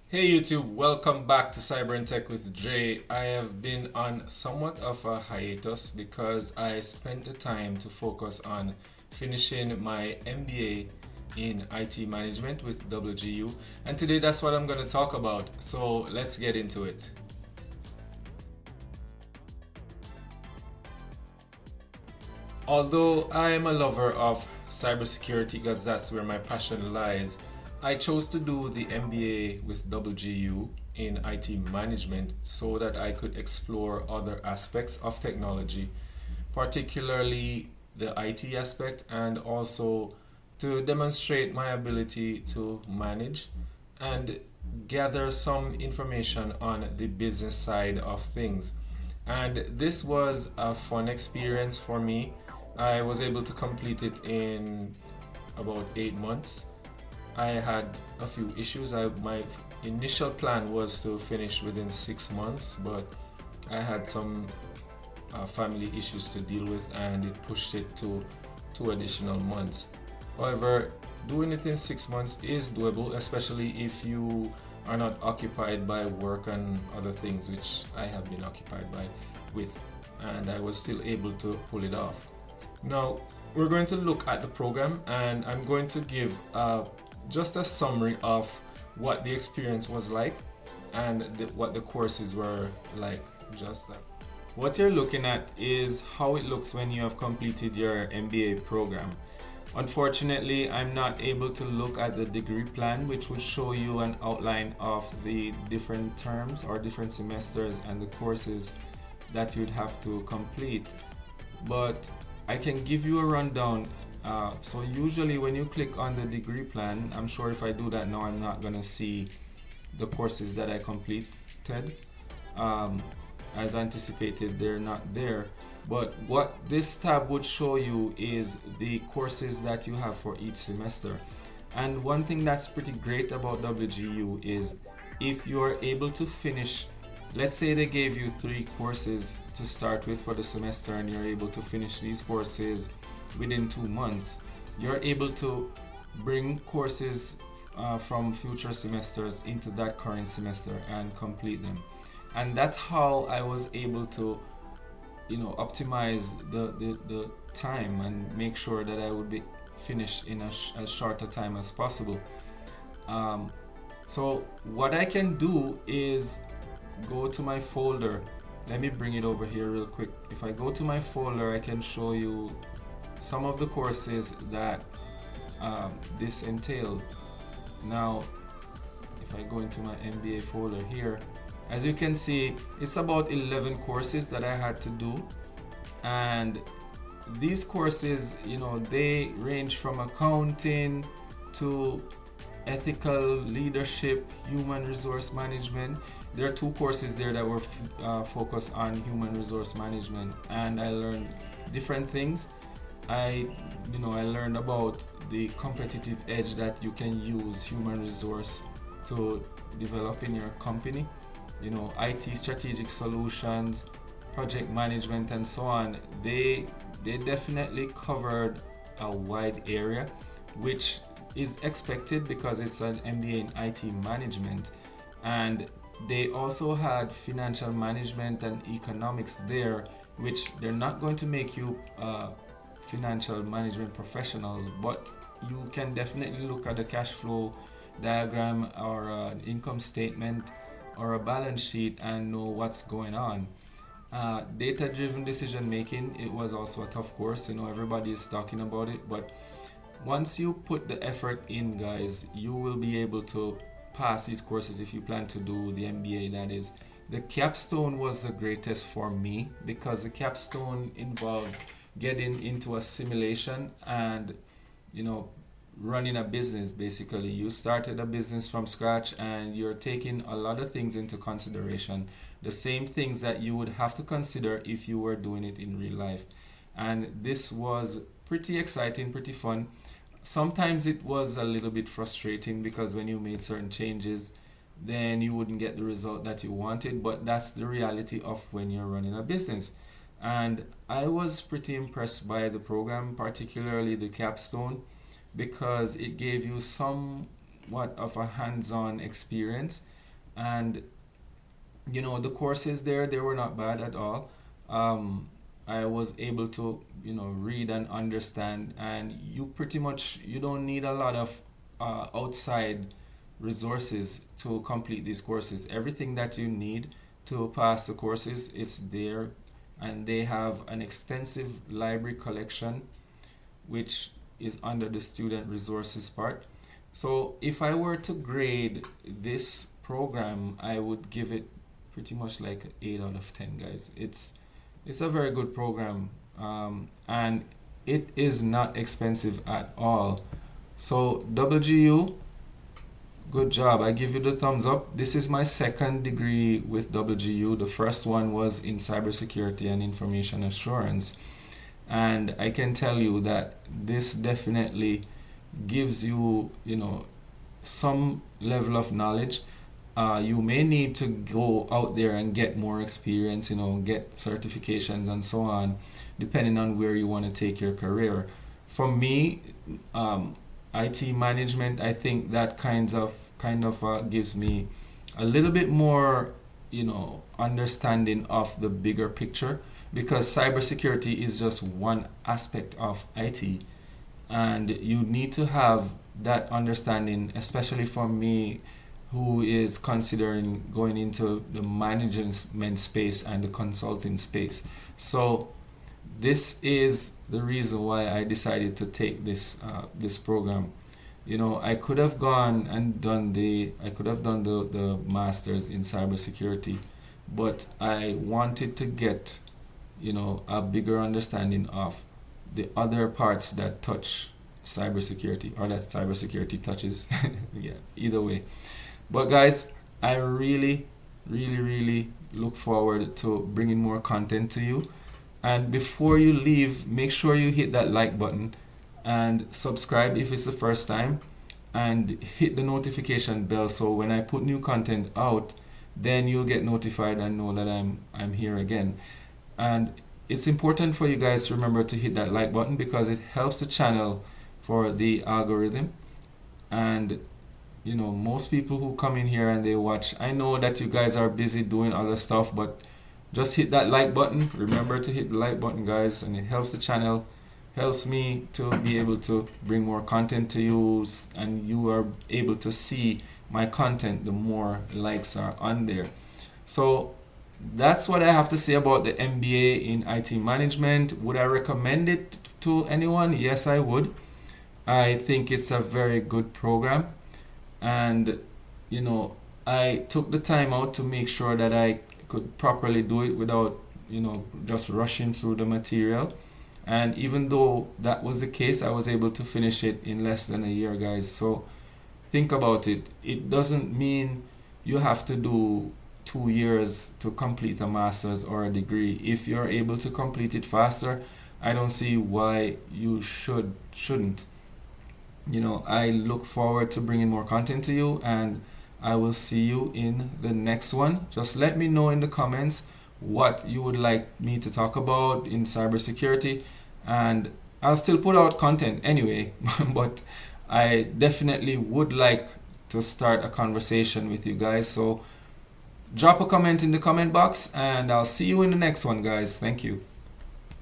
Hey YouTube, welcome back to Cyber and Tech with Jay. I have been on somewhat of a hiatus because I spent the time to focus on finishing my MBA in IT management with WGU, and today that's what I'm going to talk about. So let's get into it. Although I am a lover of cybersecurity because that's where my passion lies, I chose to do the MBA with WGU in IT management so that I could explore other aspects of technology, particularly the IT aspect, and also to demonstrate my ability to manage and gather some information on the business side of things. And this was a fun experience for me. I was able to complete it in about 8 months. I had a few issues. My initial plan was to finish within 6 months, but I had some family issues to deal with, and it pushed it to 2 additional months. However, doing it in 6 months is doable, especially if you are not occupied by work and other things, which I have been occupied by with, and I was still able to pull it off. Now, we're going to look at the program, and I'm going to give just a summary of what the experience was like and what the courses were like, just that. What you're looking at is how it looks when you have completed your MBA program. Unfortunately, I'm not able to look at the degree plan, which would show you an outline of the different terms or different semesters and the courses that you'd have to complete. But I can give you a rundown. So usually when you click on the degree plan, I'm sure if I do that now, I'm not gonna see the courses that I completed. Um, as anticipated, they're not there. But what this tab would show you is the courses that you have for each semester. And one thing that's pretty great about WGU is if you are able to finish, let's say they gave you 3 courses to start with for the semester, and you're able to finish these courses within 2 months, you're able to bring courses from future semesters into that current semester and complete them. And that's how I was able to optimize the time and make sure that I would be finished in as short a time as possible. um, so what I can do is go to my folder. Let me bring it over here real quick. If I go to my folder, I can show you some of the courses that this entailed. Now, if I go into my MBA folder here, as you can see, it's about 11 courses that I had to do. And these courses, they range from accounting to ethical leadership, human resource management. There are 2 courses there that were focused on human resource management, and I learned different things. I learned about the competitive edge that you can use human resource to develop in your company. IT strategic solutions, project management, and so on. They definitely covered a wide area, which is expected because it's an MBA in IT management. And they also had financial management and economics there, which they're not going to make you financial management professionals, but you can definitely look at a cash flow diagram or an income statement or a balance sheet and know what's going on. Data driven decision making, it was also a tough course. Everybody is talking about it, but once you put the effort in, guys, you will be able to pass these courses if you plan to do the MBA. That is, the capstone was the greatest for me because the capstone involved getting into a simulation and you know running a business. Basically, you started a business from scratch and you're taking a lot of things into consideration, the same things that you would have to consider if you were doing it in real life. And this was pretty exciting, pretty fun. Sometimes it was a little bit frustrating because when you made certain changes, then you wouldn't get the result that you wanted, but that's the reality of when you're running a business. And I was pretty impressed by the program, particularly the capstone, because it gave you somewhat of a hands-on experience. And the courses there, they were not bad at all. um, I was able to read and understand, and you don't need a lot of outside resources to complete these courses. Everything that you need to pass the courses, it's there. And they have an extensive library collection, which is under the student resources part. So if I were to grade this program, I would give it pretty much like an 8 out of 10, guys. It's a very good program, and it is not expensive at all. So WGU, good job. I give you the thumbs up. This is my second degree with WGU. The first one was in cybersecurity and information assurance. And I can tell you that this definitely gives you, some level of knowledge. You may need to go out there and get more experience, get certifications and so on, depending on where you want to take your career. For me, IT management, I think that kind of gives me a little bit more, understanding of the bigger picture, because cybersecurity is just one aspect of IT, and you need to have that understanding, especially for me, who is considering going into the management space and the consulting space. So this is the reason why I decided to take this program. I could have gone and done the masters in cybersecurity, but I wanted to get a bigger understanding of the other parts that touch cybersecurity, or that cybersecurity touches. Yeah, either way. But guys, I really, really, really look forward to bringing more content to you. And before you leave, make sure you hit that like button and subscribe if it's the first time, and hit the notification bell so when I put new content out, then you'll get notified and know that I'm here again. And it's important for you guys to remember to hit that like button, because it helps the channel for the algorithm. And most people who come in here and they watch, I know that you guys are busy doing other stuff, but just hit that like button. Remember to hit the like button, guys, and it helps the channel, helps me to be able to bring more content to you, and you are able to see my content the more likes are on there. So that's what I have to say about the MBA in IT management. Would I recommend it to anyone? Yes, I would. I think it's a very good program, and I took the time out to make sure that I could properly do it without just rushing through the material. And even though that was the case, I was able to finish it in less than a year, guys. So think about it. It doesn't mean you have to do 2 years to complete a master's or a degree. If you're able to complete it faster, I don't see why you shouldn't. I look forward to bringing more content to you, and I will see you in the next one. Just let me know in the comments what you would like me to talk about in cybersecurity, and I'll still put out content anyway. But I definitely would like to start a conversation with you guys. So drop a comment in the comment box, and I'll see you in the next one, guys. Thank you.